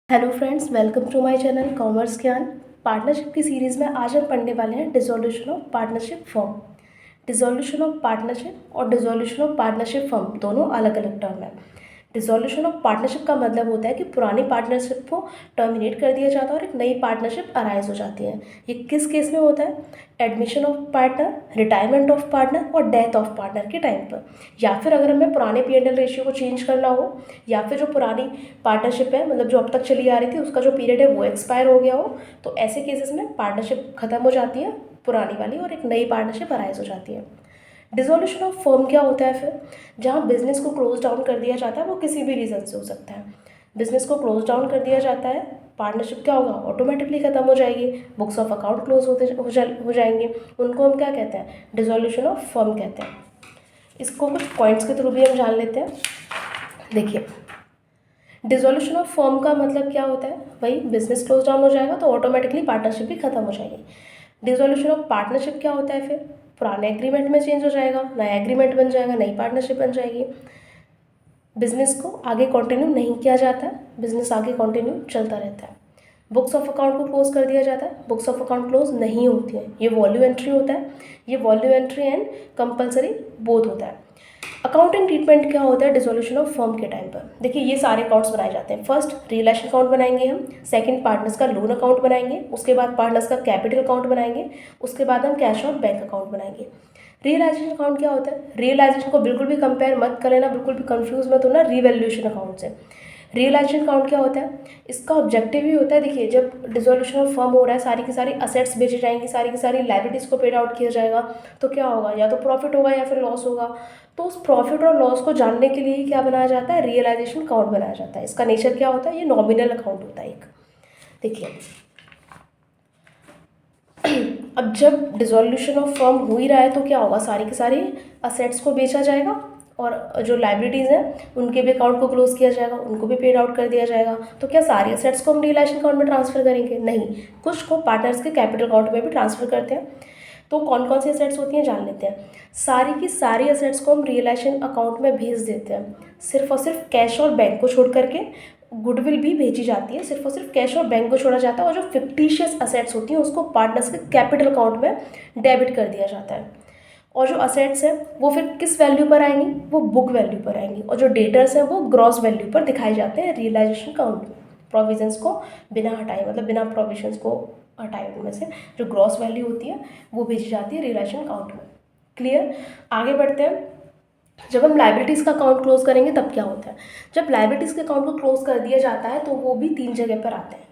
Hello friends, welcome to my channel commerce Gyan. Partnership की series में आज हम पढ़ने वाले हैं dissolution of partnership firm. Dissolution of partnership और डिसोल्यूशन ऑफ पार्टनरशिप फर्म दोनों अलग अलग टर्म है। डिसोल्यूशन ऑफ पार्टनरशिप का मतलब होता है कि पुरानी पार्टनरशिप को टर्मिनेट कर दिया जाता है और एक नई पार्टनरशिप अराइज हो जाती है। ये किस केस में होता है? Admission of partner, retirement of partner और डेथ ऑफ पार्टनर के टाइम पर, या फिर अगर हमें पुराने P&L रेशियो को चेंज करना हो, या फिर जो पुरानी पार्टनरशिप है मतलब जो अब तक चली आ रही थी उसका जो पीरियड है वो एक्सपायर हो गया हो, तो ऐसे केसेस में पार्टनरशिप खत्म हो जाती है पुरानी वाली और एक नई पार्टनरशिप अराइज हो जाती है। डिसोल्यूशन ऑफ फर्म क्या होता है? फिर जहाँ बिजनेस को क्लोज डाउन कर दिया जाता है, वो किसी भी रीज़न से हो सकता है। बिजनेस को क्लोज डाउन कर दिया जाता है, पार्टनरशिप क्या होगा? ऑटोमेटिकली खत्म हो जाएगी, बुक्स ऑफ अकाउंट क्लोज हो जाएंगे। उनको हम क्या कहते हैं? डिसोल्यूशन ऑफ फर्म कहते हैं। इसको कुछ पॉइंट्स के थ्रू भी हम जान लेते हैं। देखिए, डिसोल्यूशन ऑफ फर्म का मतलब क्या होता है? वही बिजनेस क्लोज डाउन हो जाएगा तो ऑटोमेटिकली पार्टनरशिप भी खत्म हो जाएगी। डिसोल्यूशन ऑफ पार्टनरशिप क्या होता है? फिर पुराने एग्रीमेंट में चेंज हो जाएगा, नया एग्रीमेंट बन जाएगा, नई पार्टनरशिप बन जाएगी। बिजनेस को आगे कंटिन्यू नहीं किया जाता है, बिजनेस आगे कंटिन्यू चलता रहता है। बुक्स ऑफ अकाउंट को क्लोज कर दिया जाता है, बुक्स ऑफ अकाउंट क्लोज नहीं होती है, ये वॉल्यू एंट्री होता है। ये value entry and compulsory both होता है। अकाउंटिंग ट्रीटमेंट क्या होता है डिसोल्यूशन ऑफ फर्म के टाइम पर? देखिए, ये सारे अकाउंट्स बनाए जाते हैं। फर्स्ट रियलाइजेशन अकाउंट बनाएंगे हम, सेकंड पार्टनर्स का लोन अकाउंट बनाएंगे, उसके बाद पार्टनर्स का कैपिटल अकाउंट बनाएंगे, उसके बाद हम कैश और बैंक अकाउंट बनाएंगे। रियलाइजेशन अकाउंट क्या होता है? रियलाइजेशन को बिल्कुल भी कंपेयर मत कर लेना, बिल्कुल भी कंफ्यूज मत होना रिवैल्यूएशन अकाउंट से। रियलाइजेशन अकाउंट क्या होता है? इसका ऑब्जेक्टिव ही होता है, देखिए जब डिसोल्यूशन ऑफ फर्म हो रहा है, सारी की सारी असेट्स बेची जाएंगी, सारी की सारी लायबिलिटीज़ को पेड आउट किया जाएगा, तो क्या होगा? या तो प्रॉफिट होगा या फिर लॉस होगा। तो उस प्रॉफिट और लॉस को जानने के लिए ही क्या बनाया जाता है? रियलाइजेशन अकाउंट बनाया जाता है। इसका नेचर क्या होता है? ये नॉमिनल अकाउंट होता है एक। देखिए, अब जब डिसोल्यूशन ऑफ फर्म हो ही रहा है तो क्या होगा? सारी की सारी असेट्स को बेचा जाएगा और जो लाइबिलिटीज़ हैं उनके भी अकाउंट को क्लोज किया जाएगा, उनको भी पेड आउट कर दिया जाएगा। तो क्या सारी असेट्स को हम रियलाइजेशन अकाउंट में ट्रांसफर करेंगे? नहीं, कुछ को पार्टनर्स के कैपिटल अकाउंट में भी ट्रांसफर करते हैं। तो कौन कौन सी असेट्स होती हैं जान लेते हैं। सारी की सारी असेट्स को हम रियलाइजेशन अकाउंट में भेज देते हैं, सिर्फ और सिर्फ कैश और बैंक को छोड़ करके। गुडविल भी भेजी जाती है, सिर्फ और सिर्फ कैश और बैंक को छोड़ा जाता है, और जो फिक्टिशियस असेट्स होती हैं उसको पार्टनर्स के कैपिटल अकाउंट में डेबिट कर दिया जाता है। और जो असेट्स हैं वो फिर किस वैल्यू पर आएंगी? वो बुक वैल्यू पर आएंगी, और जो डेटर्स हैं वो ग्रॉस वैल्यू पर दिखाए जाते हैं रियलाइजेशन अकाउंट में। प्रोविजंस को बिना हटाए, मतलब बिना प्रोविजंस को हटाए, उनमें से जो ग्रॉस वैल्यू होती है वो भेजी जाती है रियलाइजेशन अकाउंट में। क्लियर? आगे बढ़ते हैं। जब हम लाइबिलिटीज़ का अकाउंट क्लोज करेंगे तब क्या होता है? जब लाइबिलिटीज़ के अकाउंट को क्लोज कर दिया जाता है तो वो भी 3 जगह पर आते हैं।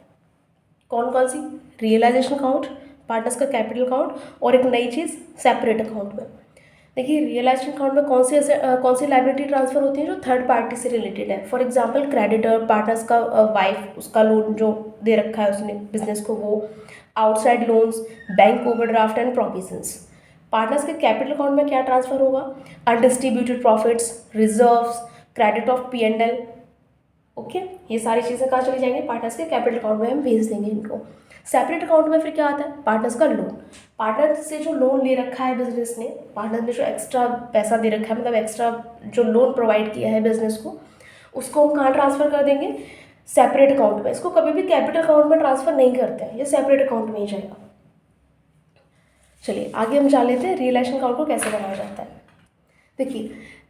कौन कौन सी? रियलाइजेशन अकाउंट, पार्टनर्स का कैपिटल अकाउंट, और एक नई चीज़ सेपरेट अकाउंट में। देखिए, रियलाइजेशन अकाउंट में कौन सी लाइबिलिटी ट्रांसफर होती है? जो थर्ड पार्टी से रिलेटेड है। फॉर एग्जांपल क्रेडिटर, पार्टनर्स का वाइफ, उसका लोन जो दे रखा है उसने बिजनेस को, वो outside loans, bank overdraft and provisions. Partners के कैपिटल अकाउंट में क्या ट्रांसफर होगा? Undistributed profits, reserves, credit of P&L। Okay, ये सारी चीज़ें कहाँ चली जाएंगी? पार्टनर्स के कैपिटल अकाउंट में हम भेज देंगे इनको। सेपरेट अकाउंट में फिर क्या आता है? पार्टनर्स का लोन। पार्टनर से जो लोन ले रखा है बिजनेस ने, पार्टनर ने जो एक्स्ट्रा पैसा दे रखा है, मतलब एक्स्ट्रा जो लोन प्रोवाइड किया है बिजनेस को, उसको हम कहाँ ट्रांसफर कर देंगे? सेपरेट अकाउंट में। इसको कभी भी कैपिटल अकाउंट में ट्रांसफर नहीं करते हैं, ये सेपरेट अकाउंट में ही जाएगा। चलिए आगे हम जान लेते हैं रियलाइजेशन अकाउंट को कैसे बनाया जाता है। देखिए,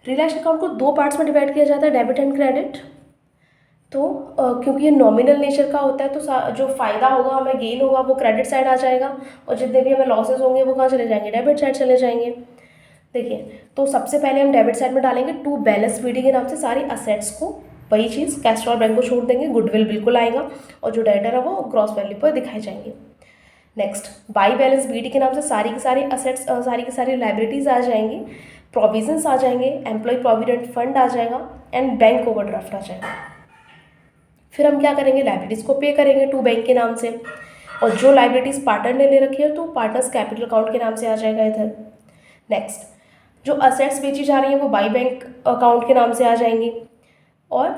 रियलाइजेशन अकाउंट को 2 पार्ट्स में डिवाइड किया जाता है, डेबिट एंड क्रेडिट। तो क्योंकि ये नॉमिनल नेचर का होता है तो जो फ़ायदा होगा, हमें गेन होगा, वो क्रेडिट साइड आ जाएगा, और जितने भी हमें लॉसेज होंगे वो कहाँ चले जाएंगे? डेबिट साइड चले जाएंगे। देखिए, तो सबसे पहले हम डेबिट साइड में डालेंगे टू बैलेंस बीडी के नाम से सारी असेट्स को। वही चीज़ कैश और बैंक को छोड़ देंगे, गुडविल बिल्कुल आएगा, और जो डेटर है वो ग्रॉस वैल्यू पर दिखाए जाएंगे। नेक्स्ट, बाई बैलेंस बीडी के नाम से सारी की सारी असेट्स, सारी की सारी लाइबिलिटीज़ आ जाएंगी, प्रोविजंस आ जाएंगे, एम्प्लॉय प्रोविडेंट फंड आ जाएगा, एंड बैंक ओवरड्राफ्ट आ जाएगा। फिर हम क्या करेंगे? लाइबिलिटीज़ को पे करेंगे टू बैंक के नाम से, और जो लाइबिलिटीज़ पार्टनर ने ले रखी है तो पार्टनर्स कैपिटल अकाउंट के नाम से आ जाएगा इधर। नेक्स्ट, जो असेट्स बेची जा रही हैं वो बाई बैंक अकाउंट के नाम से आ जाएंगी, और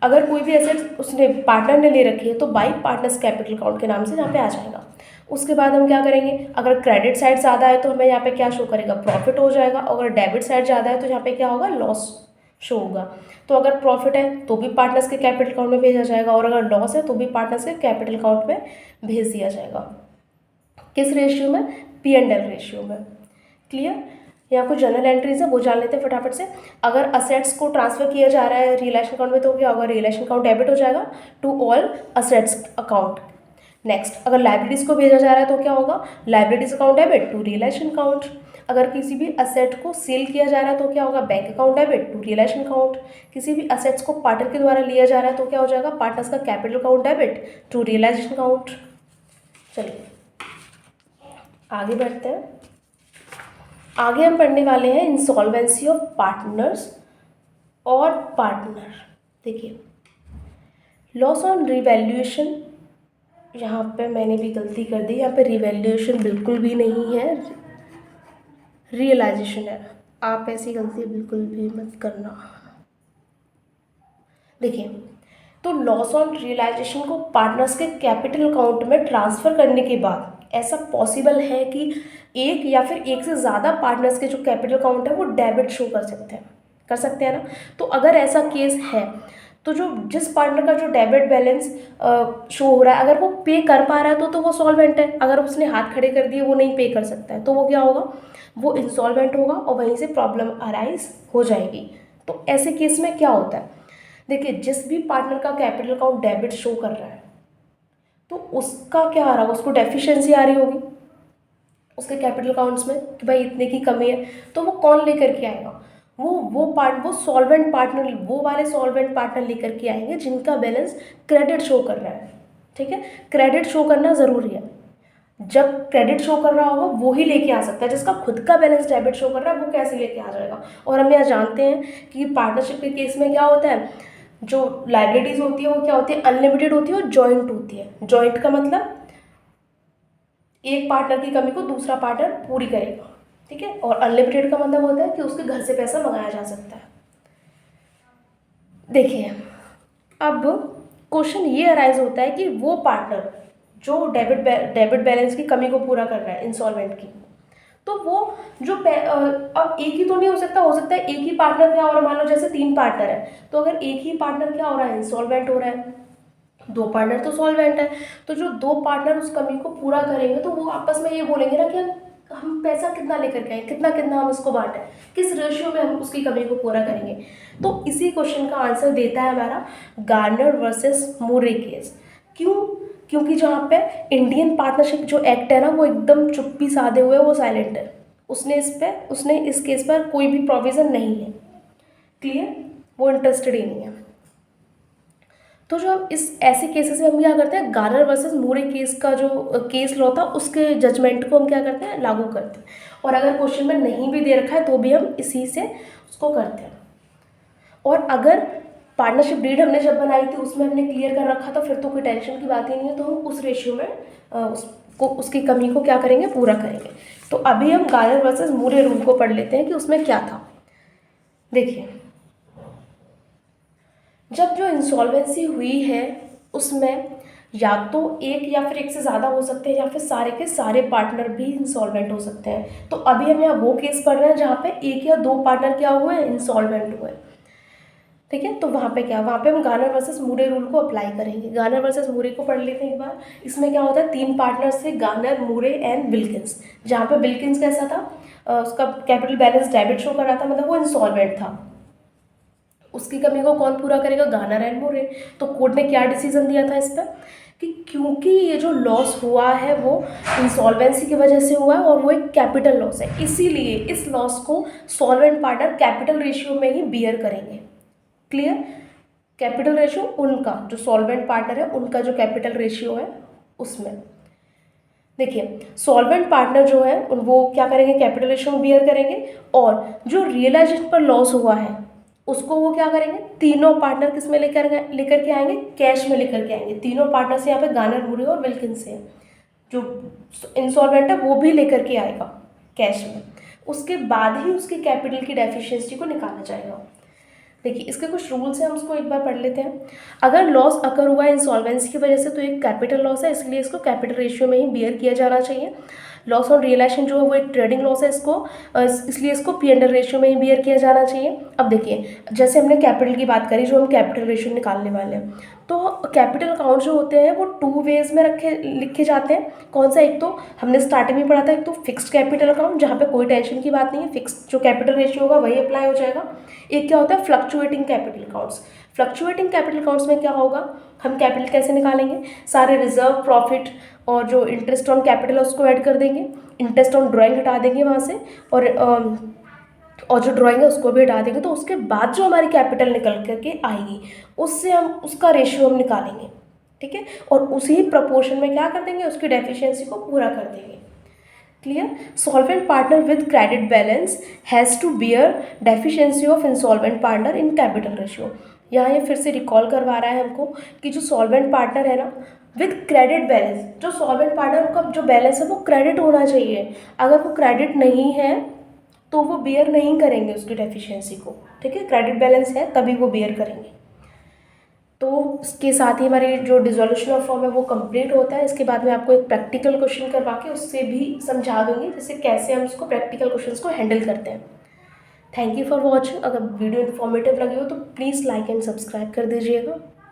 अगर कोई भी एसेट्स उसने पार्टनर ने ले रखी है तो बाई पार्टनर्स कैपिटल अकाउंट के नाम से यहाँ पे आ जाएगा। उसके बाद हम क्या करेंगे? अगर क्रेडिट साइड ज़्यादा है तो हमें यहाँ पे क्या शो करेगा? प्रॉफिट हो जाएगा। अगर डेबिट साइड ज़्यादा है तो यहाँ पे क्या होगा? लॉस शो होगा। तो अगर प्रॉफिट है तो भी पार्टनर्स के कैपिटल अकाउंट में भेजा जाएगा, और अगर लॉस है तो भी पार्टनर्स के कैपिटल अकाउंट में भेज दिया जाएगा। किस रेशियो में? P&L रेशियो में। क्लियर? यहाँ कुछ जनरल एंट्रीज है वो जान लेते हैं फटाफट से। अगर असेट्स को ट्रांसफर किया जा रहा है रिलेशन अकाउंट में तो क्या होगा? रिलेशन अकाउंट डेबिट हो जाएगा to all assets account. Next, अगर लाइबिलिटीज़ को भेजा जा रहा है तो क्या होगा? Liabilities account debit to realisation account. अगर किसी भी असेट को सेल किया जा रहा है तो क्या होगा? Bank account debit to realisation account. किसी भी असेट्स को पार्टनर के द्वारा लिया जा रहा है तो क्या हो जाएगा? पार्टनर्स का capital account debit to realisation account. चलिए आगे बढ़ते हैं। आगे हम पढ़ने वाले हैं इंसॉल्वेंसी ऑफ पार्टनर्स और पार्टनर। देखिए, लॉस ऑन रिवैल्यूएशन, यहाँ पे मैंने भी गलती कर दी, यहाँ पे रिवैल्यूएशन बिल्कुल भी नहीं है, रियलाइजेशन है। आप ऐसी गलती बिल्कुल भी मत करना। देखिए, तो लॉस ऑन रियलाइजेशन को पार्टनर्स के कैपिटल अकाउंट में ट्रांसफ़र करने के बाद ऐसा पॉसिबल है कि एक या फिर एक से ज़्यादा पार्टनर्स के जो कैपिटल अकाउंट है वो डेबिट शो कर सकते हैं ना। तो अगर ऐसा केस है तो जो जिस पार्टनर का जो डेबिट बैलेंस शो हो रहा है, अगर वो पे कर पा रहा है तो वो सॉल्वेंट है। अगर उसने हाथ खड़े कर दिए, वो नहीं पे कर सकता है, तो वो क्या होगा? वो इंसॉल्वेंट होगा और वहीं से प्रॉब्लम अराइज हो जाएगी। तो ऐसे केस में क्या होता है? देखिए, जिस भी पार्टनर का कैपिटल अकाउंट डेबिट शो कर रहा है तो उसका क्या आ रहा होगा? उसको डेफिशिएंसी आ रही होगी उसके कैपिटल अकाउंट्स में कि भाई इतने की कमी है। तो वो कौन लेकर के आएगा? वो सॉल्वेंट पार्टनर, वो वाले सॉल्वेंट पार्टनर लेकर के आएंगे जिनका बैलेंस क्रेडिट शो कर रहा है। ठीक है, क्रेडिट शो करना ज़रूरी है। जब क्रेडिट शो कर रहा होगा वो ही लेके आ सकता है। जिसका खुद का बैलेंस डेबिट शो कर रहा है वो कैसे लेके आ जाएगा? और हम यहाँ जानते हैं कि पार्टनरशिप के केस में क्या होता है, जो लाइबिलिटीज़ होती है वो क्या होती है? अनलिमिटेड होती है और जॉइंट होती है। जॉइंट का मतलब एक पार्टनर की कमी को दूसरा पार्टनर पूरी करेगा। ठीक है, और अनलिमिटेड का मतलब होता है कि उसके घर से पैसा मंगाया जा सकता है। देखिए, अब क्वेश्चन ये अराइज होता है कि वो पार्टनर जो डेबिट बैलेंस की कमी को पूरा कर रहा है इंसॉल्वेंट की, तो वो जो अब एक ही तो नहीं हो सकता है एक ही पार्टनर क्या हो रहा है। मान लो जैसे 3 पार्टनर है, तो अगर एक ही पार्टनर क्या हो रहा है? इंसॉल्वेंट हो रहा है, 2 पार्टनर तो सॉल्वेंट है। तो जो 2 पार्टनर उस कमी को पूरा करेंगे तो वो आपस में ये बोलेंगे ना कि हम पैसा कितना लेकर के आए, कितना कितना हम इसको बांटें, किस रेशियो में हम उसकी कमी को पूरा करेंगे। तो इसी क्वेश्चन का आंसर देता है हमारा गार्नर वर्सेस मूरे केस। क्यों? क्योंकि जहाँ पे इंडियन पार्टनरशिप जो एक्ट है ना वो एकदम चुप्पी साधे हुए, वो साइलेंट है। उसने इस केस पर कोई भी प्रोविज़न नहीं है। क्लियर? वो इंटरेस्टेड ही नहीं है। तो जो हम इस ऐसे केसेस में हम क्या करते हैं, गार्नर वर्सेस मूरे केस का जो केस लॉ था उसके जजमेंट को हम क्या करते हैं? लागू करते हैं। और अगर क्वेश्चन में नहीं भी दे रखा है तो भी हम इसी से उसको करते हैं। और अगर पार्टनरशिप डीड हमने जब बनाई थी उसमें हमने क्लियर कर रखा था फिर तो कोई टेंशन की बात ही नहीं है। तो हम उस रेशियो में उसकी कमी को क्या करेंगे? पूरा करेंगे। तो अभी हम गार्नर वर्सेस मूरे रूल को पढ़ लेते हैं कि उसमें क्या था। देखिए, जब जो इंसॉल्वेंसी हुई है उसमें या तो एक या फिर एक से ज़्यादा हो सकते हैं या फिर सारे के सारे पार्टनर भी इंसॉल्वेंट हो सकते हैं। तो अभी हम यहाँ वो केस पढ़ रहे हैं जहाँ पे एक या 2 पार्टनर क्या हुए हैं? इंसॉल्वेंट हुए। ठीक है, तो वहाँ पे हम गार्नर वर्सेस मूरे रूल को अप्लाई करेंगे। गार्नर वर्सेस मूरे को पढ़ लेते हैं एक बार। इसमें क्या होता है? 3 पार्टनर्स थे, गार्नर, मूरे एंड विल्किंस। जहाँ पे विल्किंस कैसा था? उसका कैपिटल बैलेंस डेबिट शो कर रहा था, मतलब वो इंसॉल्वेंट था। उसकी कमी को कौन पूरा करेगा? गार्नर एंड मूरे। तो कोर्ट ने क्या डिसीजन दिया था इस पर कि क्योंकि ये जो लॉस हुआ है वो इंसॉल्वेंसी की वजह से हुआ है और वो एक कैपिटल लॉस है, इसीलिए इस लॉस को सॉल्वेंट पार्टनर कैपिटल रेशियो में ही बियर करेंगे। क्लियर? कैपिटल रेशियो उनका, जो सॉल्वेंट पार्टनर है उनका जो कैपिटल रेशियो है उसमें। देखिए, सॉल्वेंट पार्टनर जो है वो क्या करेंगे? कैपिटल रेशियो में बियर करेंगे। और जो रियलाइजेशन पर लॉस हुआ है उसको वो क्या करेंगे? तीनों पार्टनर किस में लेकर के आएंगे? कैश में लेकर के आएंगे। तीनों पार्टनर्स यहाँ पे गार्नर, मूरे और विल्किंस हैं। जो इंसॉल्वेंट है वो भी लेकर के आएगा कैश में। उसके बाद ही उसकी कैपिटल की डेफिशिएंसी को निकाला जाएगा। देखिए, इसके कुछ रूल्स हैं, हम उसको एक बार पढ़ लेते हैं। अगर लॉस अकर हुआ है इंसॉल्वेंसी की वजह से तो एक कैपिटल लॉस है, इसलिए इसको कैपिटल रेशियो में ही बियर किया जाना चाहिए। लॉस ऑन रियलाइजेशन जो है वो एक ट्रेडिंग लॉस है, इसलिए इसको P&L रेशियो में ही बियर किया जाना चाहिए। अब देखिए, जैसे हमने कैपिटल की बात करी, जो हम कैपिटल रेशियो निकालने वाले हैं, तो कैपिटल अकाउंट जो होते हैं वो 2 वेज में लिखे जाते हैं। कौन सा? एक तो हमने स्टार्टिंग में पढ़ा था, एक तो फिक्स्ड कैपिटल अकाउंट जहाँ पे कोई टेंशन की बात नहीं है, फिक्स जो कैपिटल रेशियो होगा वही अप्लाई हो जाएगा। एक क्या होता है? Fluctuating capital accounts. Fluctuating capital accounts में क्या होगा, हम कैपिटल कैसे निकालेंगे, सारे रिजर्व, प्रॉफिट और जो इंटरेस्ट ऑन कैपिटल है उसको ऐड कर देंगे, इंटरेस्ट ऑन ड्राइंग हटा देंगे वहाँ से, और जो ड्राइंग है उसको भी हटा देंगे। तो उसके बाद जो हमारी कैपिटल निकल करके आएगी उससे हम उसका रेशियो हम निकालेंगे, ठीक है, और उसी प्रपोर्शन में क्या कर देंगे, उसकी डेफिशिएंसी को पूरा कर देंगे। Clear? Solvent partner with credit balance has to bear deficiency of insolvent partner in capital ratio. यहाँ ये फिर से रिकॉल करवा रहा है हमको कि जो सॉल्वेंट पार्टनर है ना, विद क्रेडिट बैलेंस, जो सॉल्वेंट पार्टनर का जो बैलेंस है वो क्रेडिट होना चाहिए। अगर वो क्रेडिट नहीं है तो वो बियर नहीं करेंगे उसकी डेफिशिएंसी को, ठीक है, क्रेडिट बैलेंस है तभी वो बियर करेंगे। तो इसके साथ ही हमारी जो डिसोल्यूशन ऑफ फॉर्म है वो कंप्लीट होता है। इसके बाद मैं आपको एक प्रैक्टिकल क्वेश्चन करवा के उससे भी समझा दूंगी, जैसे कैसे हम इसको प्रैक्टिकल क्वेश्चंस को हैंडल करते हैं। Thank you for watching. अगर वीडियो इन्फॉर्मेटिव लगी हो तो प्लीज़ लाइक एंड सब्सक्राइब कर दीजिएगा।